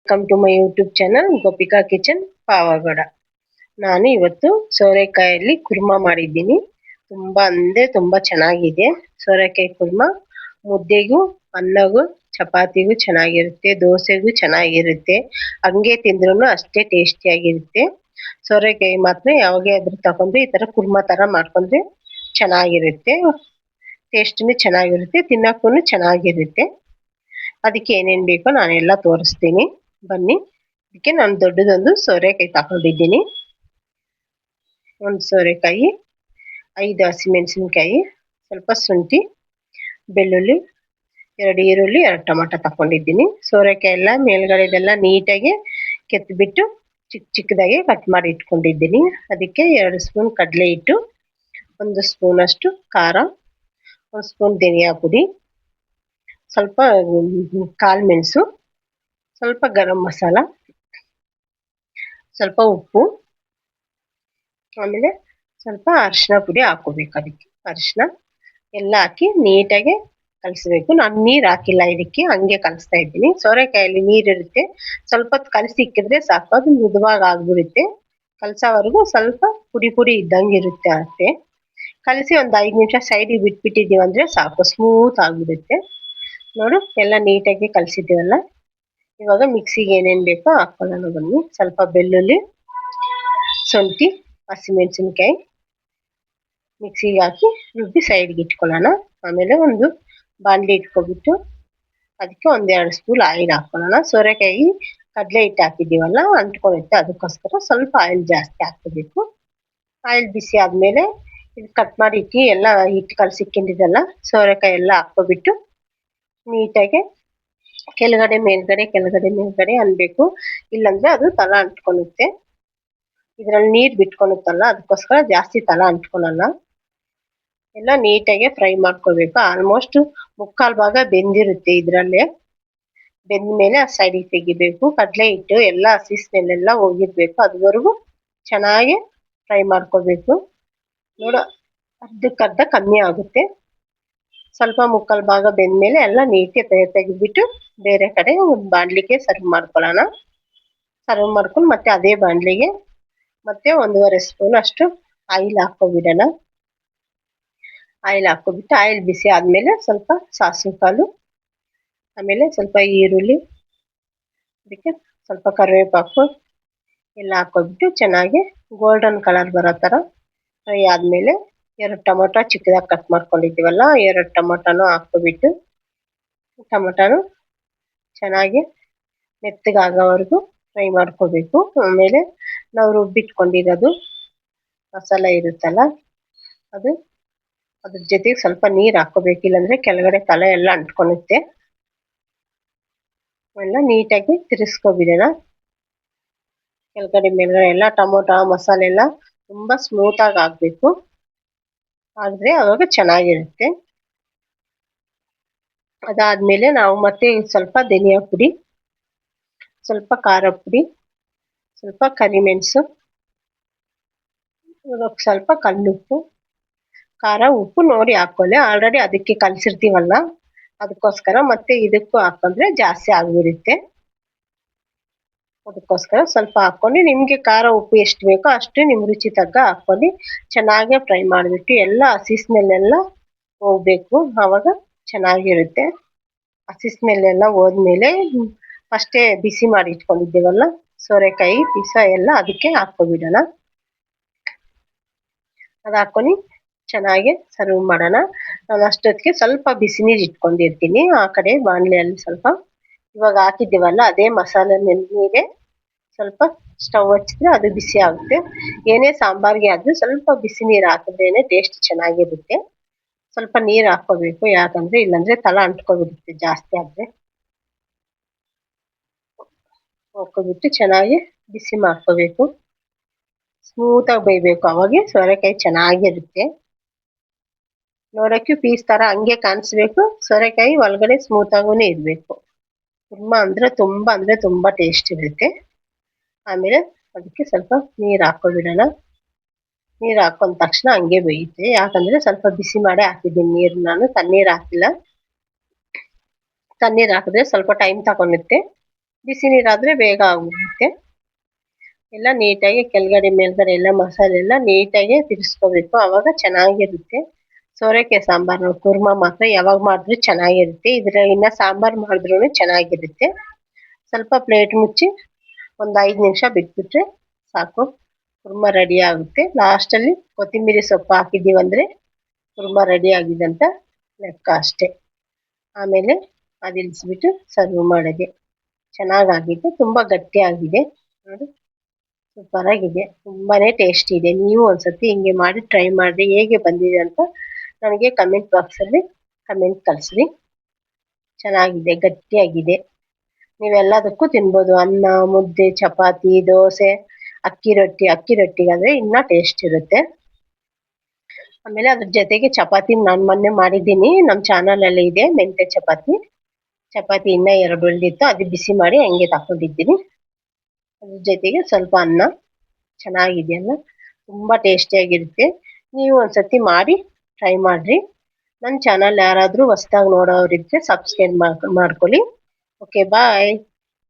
Welcome to my YouTube channel Gopika kitchen Pavagada. ನಾನು ಇವತ್ತು ಸೋರೆಕಾಯಲ್ಲಿ ಕುರ್ಮಾ ಮಾಡಿದ್ದೀನಿ. ತುಂಬಾ ಚೆನ್ನಾಗಿದೆ. ಸೋರೆಕಾಯಿ ಕುರ್ಮಾ ಮುದ್ದೆಗೂ, ಅನ್ನಗೂ, ಚಪಾತಿಗೂ ಚೆನ್ನಾಗಿರುತ್ತೆ, ದೋಸೆಗೂ ಚೆನ್ನಾಗಿರುತ್ತೆ. ಹಂಗೆ ತಿಂದ್ರೂ ಅಷ್ಟೇ ಟೇಸ್ಟಿಯಾಗಿರುತ್ತೆ. ಸೋರೆಕಾಯಿ ಮಾತ್ರ ಯಾವಾಗಾದ್ರೂ ತಗೊಂಡು ಈ ತರ ಕುರ್ಮಾ ತರ ಮಾಡ್ಕೊಂಡ್ರೆ ಚೆನ್ನಾಗಿರುತ್ತೆ. ಟೇಸ್ಟ್ನು ಚೆನ್ನಾಗಿರುತ್ತೆ, ತಿನ್ನಕ್ಕೂ ಚೆನ್ನಾಗಿರುತ್ತೆ. ಅದಕ್ಕೆ ಏನೇನು ಬೇಕೋ ನಾನೆಲ್ಲ ತೋರಿಸ್ತೀನಿ, ಬನ್ನಿ. ಅದಕ್ಕೆ ನಾನು ದೊಡ್ಡದೊಂದು ಸೋರೆಕಾಯಿ ತಗೊಂಡಿದ್ದೀನಿ. ಒಂದು ಸೋರೆಕಾಯಿ, 5 ಹಸಿಮೆಣಸಿನ್ಕಾಯಿ, ಸ್ವಲ್ಪ ಶುಂಠಿ, ಬೆಳ್ಳುಳ್ಳಿ, 2 ಈರುಳ್ಳಿ, 2 ಟೊಮಟೊ ತಗೊಂಡಿದ್ದೀನಿ. ಸೋರೆಕಾಯಿ ಎಲ್ಲ ಮೇಲ್ಗಡೆದೆಲ್ಲ ನೀಟಾಗಿ ಕೆತ್ತಿಬಿಟ್ಟು ಚಿಕ್ಕದಾಗಿ ಕಟ್ ಮಾಡಿ ಇಟ್ಕೊಂಡಿದ್ದೀನಿ. ಅದಕ್ಕೆ 2 ಸ್ಪೂನ್ ಕಡಲೆ ಹಿಟ್ಟು, 1 ಸ್ಪೂನ್ ಅಷ್ಟು ಖಾರ, 1 ಸ್ಪೂನ್ ಧನಿಯಾ ಪುಡಿ, ಸ್ವಲ್ಪ ಕಾಳು ಮೆಣಸು, ಸ್ವಲ್ಪ ಗರಂ ಮಸಾಲ, ಸ್ವಲ್ಪ ಉಪ್ಪು, ಆಮೇಲೆ ಸ್ವಲ್ಪ ಅರಿಶಿನ ಪುಡಿ ಹಾಕೋಬೇಕು. ಅದಕ್ಕೆ ಅರಿಶಿನ ಎಲ್ಲ ಹಾಕಿ ನೀಟಾಗಿ ಕಲಿಸ್ಬೇಕು. ನಾನು ನೀರು ಹಾಕಿಲ್ಲ ಇದಕ್ಕೆ, ಹಂಗೆ ಕಲಿಸ್ತಾ ಇದ್ದೀನಿ. ಸೋರೆಕಾಯಲ್ಲಿ ನೀರಿರುತ್ತೆ, ಸ್ವಲ್ಪ ಹೊತ್ತು ಕಲಸಿ ಇಕ್ಕಿದ್ರೆ ಸಾಕು, ಅದು ಮೃದುವಾಗಿ ಆಗ್ಬಿಡುತ್ತೆ. ಕಲಸೋವರೆಗೂ ಸ್ವಲ್ಪ ಪುಡಿ ಇದ್ದಂಗೆ ಇರುತ್ತೆ ಅಷ್ಟೇ. ಕಲಸಿ ಒಂದು 5 ನಿಮಿಷ ಸೈಡಿಗೆ ಬಿಟ್ಬಿಟ್ಟಿದ್ದೀವಿ ಅಂದರೆ ಸಾಕು, ಸ್ಮೂತ್ ಆಗಿಬಿಡುತ್ತೆ. ನೋಡು, ಎಲ್ಲ ನೀಟಾಗಿ ಕಲಸಿದ್ದೀವಲ್ಲ. ಇವಾಗ ಮಿಕ್ಸಿಗೆ ಏನೇನು ಬೇಕೋ ಹಾಕೊಳ್ಳೋಣ ಬನ್ನಿ. ಸ್ವಲ್ಪ ಬೆಳ್ಳುಳ್ಳಿ, ಶುಂಠಿ, ಹಸಿಮೆಣಸಿನ್ಕಾಯಿ ಮಿಕ್ಸಿಗೆ ಹಾಕಿ ರುಬ್ಬಿ ಸೈಡ್ಗೆ ಇಟ್ಕೊಳ್ಳೋಣ. ಆಮೇಲೆ ಒಂದು ಬಾಣಲಿ ಇಟ್ಕೊಬಿಟ್ಟು ಅದಕ್ಕೆ 1-2 ಸ್ಪೂನ್ ಆಯಿಲ್ ಹಾಕೊಳ್ಳೋಣ. ಸೋರೆಕಾಯಿ ಕಡಲೆ ಹಿಟ್ಟು ಹಾಕಿದ್ದೀವಲ್ಲ, ಅಂಟ್ಕೊಳ್ಳುತ್ತೆ, ಅದಕ್ಕೋಸ್ಕರ ಸ್ವಲ್ಪ ಆಯಿಲ್ ಜಾಸ್ತಿ ಹಾಕಬೇಕು. ಆಯಿಲ್ ಬಿಸಿ ಆದಮೇಲೆ ಇದು ಕಟ್ ಮಾಡಿ ಇಟ್ಟು ಎಲ್ಲ ಹಿಟ್ಟು ಕಲಸಿಕ್ಕಿಂದಿದ್ದಲ್ಲ ಸೋರೆಕಾಯಿ ಎಲ್ಲ ಹಾಕ್ಕೊಬಿಟ್ಟು ನೀಟಾಗಿ ಕೆಳಗಡೆ ಮೇಲ್ಗಡೆ ಅನ್ಬೇಕು, ಇಲ್ಲಾಂದ್ರೆ ಅದು ತಲ ಅಂಟ್ಕೊಳ್ಳುತ್ತೆ. ಇದ್ರಲ್ಲಿ ನೀರು ಬಿಟ್ಕೊಳುತ್ತಲ್ಲ, ಅದಕ್ಕೋಸ್ಕರ ಜಾಸ್ತಿ ತಲ ಅಂಟ್ಕೊಳ್ಳಲ್ಲ. ಎಲ್ಲ ನೀಟಾಗಿ ಫ್ರೈ ಮಾಡ್ಕೋಬೇಕು. ಆಲ್ಮೋಸ್ಟ್ 3/4 ಭಾಗ ಬೆಂದಿರುತ್ತೆ ಇದರಲ್ಲೇ. ಬೆಂದ ಮೇಲೆ ಆ ಸೈಡಿಗೆ ತೆಗಿಬೇಕು. ಕಡಲೆ ಹಿಟ್ಟು ಎಲ್ಲ ಹಸಿ ಸ್ಮೆಲ್ಲೆಲ್ಲ ಹೋಗಿರ್ಬೇಕು, ಅದುವರೆಗೂ ಚೆನ್ನಾಗಿ ಫ್ರೈ ಮಾಡ್ಕೋಬೇಕು. ನೋಡು, ಅರ್ಧಕ್ಕರ್ಧ ಕಮ್ಮಿ ಆಗುತ್ತೆ. ಸ್ವಲ್ಪ 3/4 ಭಾಗ ಬೆಂದ್ಮೇಲೆ ಎಲ್ಲ ನೀಟಾಗಿ ತೆಗೆದ್ಬಿಟ್ಟು ಬೇರೆ ಕಡೆ ಒಂದು ಬಾಣಲಿಗೆ ಸರ್ವ್ ಮಾಡ್ಕೊಳ್ಳೋಣ. ಸರ್ವ್ ಮಾಡ್ಕೊಂಡು ಮತ್ತೆ ಅದೇ ಬಾಣಲಿಗೆ ಮತ್ತೆ 1.5 ಸ್ಪೂನ್ ಅಷ್ಟು ಆಯಿಲ್ ಹಾಕ್ಕೊಬಿಡೋಣ. ಆಯಿಲ್ ಹಾಕ್ಕೊಬಿಟ್ಟು ಆಯಿಲ್ ಬಿಸಿ ಆದಮೇಲೆ ಸ್ವಲ್ಪ ಸಾಸಿವೆ ಕಾಳು, ಆಮೇಲೆ ಸ್ವಲ್ಪ ಈರುಳ್ಳಿ, ಅದಕ್ಕೆ ಸ್ವಲ್ಪ ಕರಿವೇಪಾಕು ಎಲ್ಲ ಹಾಕ್ಕೊಬಿಟ್ಟು ಚೆನ್ನಾಗಿ ಗೋಲ್ಡನ್ ಕಲರ್ ಬರೋ ಥರ ಫ್ರೈ ಆದಮೇಲೆ 2 ಟೊಮೊಟೊ ಚಿಕ್ಕದಾಗಿ ಕಟ್ ಮಾಡ್ಕೊಂಡಿದ್ದೀವಲ್ಲ, 2 ಟೊಮೊಟೊನೂ ಹಾಕ್ಕೊಬಿಟ್ಟು ಟೊಮೊಟೊನು ಚೆನ್ನಾಗಿ ಮೆತ್ತಗಾಗೋವರೆಗೂ ಫ್ರೈ ಮಾಡ್ಕೋಬೇಕು. ಆಮೇಲೆ ನಾವು ರುಬ್ಬಿಟ್ಕೊಂಡಿರೋದು ಮಸಾಲೆ ಇರುತ್ತಲ್ಲ, ಅದ್ರ ಜೊತೆಗೆ ಸ್ವಲ್ಪ ನೀರು ಹಾಕ್ಕೋಬೇಕು, ಇಲ್ಲಾಂದರೆ ಕೆಳಗಡೆ ತಲೆ ಎಲ್ಲ ಅಂಟ್ಕೊಳುತ್ತೆ. ಎಲ್ಲ ನೀಟಾಗಿ ತಿರ್ಸ್ಕೊಬಿಡೋಣ. ಕೆಳಗಡೆ ಮೇಲ್ಗಡೆ ಎಲ್ಲ ಟೊಮೊಟೊ ಮಸಾಲೆ ಎಲ್ಲ ತುಂಬ ಸ್ಮೂತಾಗಿ ಆಗಬೇಕು, ಆದರೆ ಆವಾಗ ಚೆನ್ನಾಗಿರುತ್ತೆ. ಅದಾದಮೇಲೆ ನಾವು ಮತ್ತೆ ಸ್ವಲ್ಪ ಧನಿಯಾ ಪುಡಿ, ಸ್ವಲ್ಪ ಖಾರ ಪುಡಿ, ಸ್ವಲ್ಪ ಕರಿಮೆಣಸು, ಸ್ವಲ್ಪ ಕಲ್ಲುಪ್ಪು, ಖಾರ ಉಪ್ಪು ನೋಡಿ ಹಾಕ್ಕೊಳ್ಳಿ. ಆಲ್ರೆಡಿ ಅದಕ್ಕೆ ಕಲಸಿರ್ತೀವಲ್ಲ, ಅದಕ್ಕೋಸ್ಕರ ಮತ್ತೆ ಇದಕ್ಕೂ ಹಾಕೊಂಡ್ರೆ ಜಾಸ್ತಿ ಆಗಿಬಿಡುತ್ತೆ. ಅದಕ್ಕೋಸ್ಕರ ಸ್ವಲ್ಪ ಹಾಕ್ಕೊಂಡು ನಿಮಗೆ ಖಾರ ಉಪ್ಪು ಎಷ್ಟು ಬೇಕೋ ಅಷ್ಟು ನಿಮ್ಮ ರುಚಿ ತಗ್ಗ ಹಾಕ್ಕೊಂಡು ಚೆನ್ನಾಗಿ ಫ್ರೈ ಮಾಡಿಬಿಟ್ಟು ಎಲ್ಲ ಹಸಿ ಸ್ಮೆಲ್ಲೆಲ್ಲ ಹೋಗ್ಬೇಕು, ಆವಾಗ ಚೆನ್ನಾಗಿರುತ್ತೆ. ಹಸಿ ಸ್ಮೆಲ್ಲೆಲ್ಲ ಹೋದ್ಮೇಲೆ ಫಸ್ಟೇ ಬಿಸಿ ಮಾಡಿ ಇಟ್ಕೊಂಡಿದ್ದೀವಲ್ಲ ಸೋರೆಕಾಯಿ ಪೀಸ ಎಲ್ಲ ಅದಕ್ಕೆ ಹಾಕ್ಕೊಬಿಡೋಣ. ಅದು ಹಾಕ್ಕೊಂಡು ಚೆನ್ನಾಗಿ ಸರ್ವ್ ಮಾಡೋಣ. ನಾನು ಅಷ್ಟೊತ್ತಿಗೆ ಸ್ವಲ್ಪ ಬಿಸಿ ನೀರು ಇಟ್ಕೊಂಡಿರ್ತೀನಿ ಆ ಕಡೆ ಬಾಣಲೆಯಲ್ಲಿ. ಸ್ವಲ್ಪ ಇವಾಗ ಹಾಕಿದ್ದೀವಲ್ಲ ಅದೇ ಮಸಾಲೆ ನೀರಿಗೆ ಸ್ವಲ್ಪ ಸ್ಟವ್ ಹಚ್ಚಿದ್ರೆ ಅದು ಬಿಸಿ ಆಗುತ್ತೆ. ಏನೇ ಸಾಂಬಾರಿಗೆ ಆದರೂ ಸ್ವಲ್ಪ ಬಿಸಿ ನೀರು ಹಾಕಿದ್ರೇನೆ ಟೇಸ್ಟ್ ಚೆನ್ನಾಗಿರುತ್ತೆ. ಸ್ವಲ್ಪ ನೀರು ಹಾಕ್ಕೋಬೇಕು, ಯಾಕಂದರೆ ಇಲ್ಲಾಂದರೆ ತಳ ಅಂಟ್ಕೊಬಿಡುತ್ತೆ ಜಾಸ್ತಿ ಆದರೆ. ಹಾಕ್ಕೊಬಿಟ್ಟು ಚೆನ್ನಾಗಿ ಬಿಸಿ ಮಾಡ್ಕೋಬೇಕು, ಸ್ಮೂತಾಗಿ ಬೇಯಬೇಕು, ಅವಾಗೆ ಸೋರೆಕಾಯಿ ಚೆನ್ನಾಗಿರುತ್ತೆ. ನೋಡೋಕ್ಕೆ ಪೀಸ್ ಥರ ಹಂಗೆ ಕಾಣಿಸ್ಬೇಕು, ಸೋರೆಕಾಯಿ ಒಳಗಡೆ ಸ್ಮೂತಾಗೂ ಇರಬೇಕು. ಕುರ್ಮಾ ಅಂದರೆ ತುಂಬ ಟೇಸ್ಟ್ ಇರುತ್ತೆ. ಆಮೇಲೆ ಅದಕ್ಕೆ ಸ್ವಲ್ಪ ನೀರು ಹಾಕ್ಕೊಬಿಡೋಣ. ನೀರು ಹಾಕೊಂಡ ತಕ್ಷಣ ಹಂಗೆ ಬೇಯುತ್ತೆ, ಯಾಕಂದರೆ ಸ್ವಲ್ಪ ಬಿಸಿ ಮಾಡೇ ಹಾಕಿದ್ದೀನಿ ನೀರು, ನಾನು ತಣ್ಣೀರು ಹಾಕಿಲ್ಲ. ತಣ್ಣೀರು ಹಾಕಿದ್ರೆ ಸ್ವಲ್ಪ ಟೈಮ್ ತಗೊಳುತ್ತೆ, ಬಿಸಿ ನೀರಾದರೆ ಬೇಗ ಆಗೋಗುತ್ತೆ. ಎಲ್ಲ ನೀಟಾಗಿ ಕೆಳಗಡೆ ಮೇಲ್ಗಡೆ ಎಲ್ಲ ಮಸಾಲೆ ಎಲ್ಲ ನೀಟಾಗಿ ತಿರ್ಸ್ಕೋಬೇಕು, ಆವಾಗ ಚೆನ್ನಾಗಿರುತ್ತೆ. ಸೋರೆಕಾಯಿ ಸಾಂಬಾರು ಕುರ್ಮ ಮಾತ್ರ ಯಾವಾಗ ಮಾಡಿದ್ರೂ ಚೆನ್ನಾಗಿರುತ್ತೆ. ಇದ್ರ ಇನ್ನು ಸಾಂಬಾರು ಮಾಡಿದ್ರೂ ಚೆನ್ನಾಗಿರುತ್ತೆ. ಸ್ವಲ್ಪ ಪ್ಲೇಟ್ ಮುಚ್ಚಿ ಒಂದು 5 ನಿಮಿಷ ಬಿಟ್ಬಿಟ್ರೆ ಸಾಕು, ಕುರ್ಮ ರೆಡಿ ಆಗುತ್ತೆ. ಲಾಸ್ಟಲ್ಲಿ ಕೊತ್ತಂಬರಿ ಸೊಪ್ಪು ಹಾಕಿದ್ದೀವಂದರೆ ಕುರ್ಮ ರೆಡಿ ಆಗಿದೆ ಅಂತ ಲೆಕ್ಕ ಅಷ್ಟೇ. ಆಮೇಲೆ ಅದು ಇಳಿಸ್ಬಿಟ್ಟು ಸರ್ವ್ ಮಾಡೋದೆ. ಚೆನ್ನಾಗಾಗಿದೆ, ತುಂಬ ಗಟ್ಟಿಯಾಗಿದೆ ನೋಡಿ, ಸೂಪರ್ ಆಗಿದೆ, ತುಂಬಾನೇ ಟೇಸ್ಟಿ ಇದೆ. ನೀವು ಒಂದ್ಸತಿ ಹಿಂಗೆ ಮಾಡಿ ಟ್ರೈ ಮಾಡಿ ಹೇಗೆ ಬಂದಿದೆ ಅಂತ ನನಗೆ ಕಮೆಂಟ್ ಬಾಕ್ಸಲ್ಲಿ ಕಮೆಂಟ್ ಕಳಿಸ್ರಿ. ಚೆನ್ನಾಗಿದೆ, ಗಟ್ಟಿಯಾಗಿದೆ, ನೀವೆಲ್ಲದಕ್ಕೂ ತಿನ್ಬೋದು. ಅನ್ನ, ಮುದ್ದೆ, ಚಪಾತಿ, ದೋಸೆ, ಅಕ್ಕಿ ರೊಟ್ಟಿಗಾದ್ರೆ ಇನ್ನೂ ಟೇಸ್ಟ್ ಇರುತ್ತೆ. ಆಮೇಲೆ ಅದ್ರ ಜೊತೆಗೆ ಚಪಾತಿ ನಾನು ಮೊನ್ನೆ ಮಾಡಿದ್ದೀನಿ, ನಮ್ಮ ಚಾನಲಲ್ಲಿ ಇದೆ ಮೆಂತ್ಯ ಚಪಾತಿ ಇನ್ನೂ 2 ಉಳಿದಿತ್ತು, ಅದು ಬಿಸಿ ಮಾಡಿ ಹಂಗೆ ತಗೊಂಡಿದ್ದೀನಿ. ಅದ್ರ ಜೊತೆಗೆ ಸ್ವಲ್ಪ ಅನ್ನ. ಚೆನ್ನಾಗಿದೆ ಅಲ್ಲ, ತುಂಬ ಟೇಸ್ಟಿಯಾಗಿರುತ್ತೆ. ನೀವು ಒಂದ್ಸತಿ ಮಾಡಿ ಟ್ರೈ ಮಾಡಿರಿ. ನನ್ನ ಚಾನಲ್ ಯಾರಾದರೂ ಹೊಸ್ದಾಗಿ ನೋಡೋರಿದ್ರೆ ಸಬ್ಸ್ಕ್ರೈಬ್ ಮಾಡ್ಕೊಳ್ಳಿ. ಓಕೆ, ಬಾಯ್.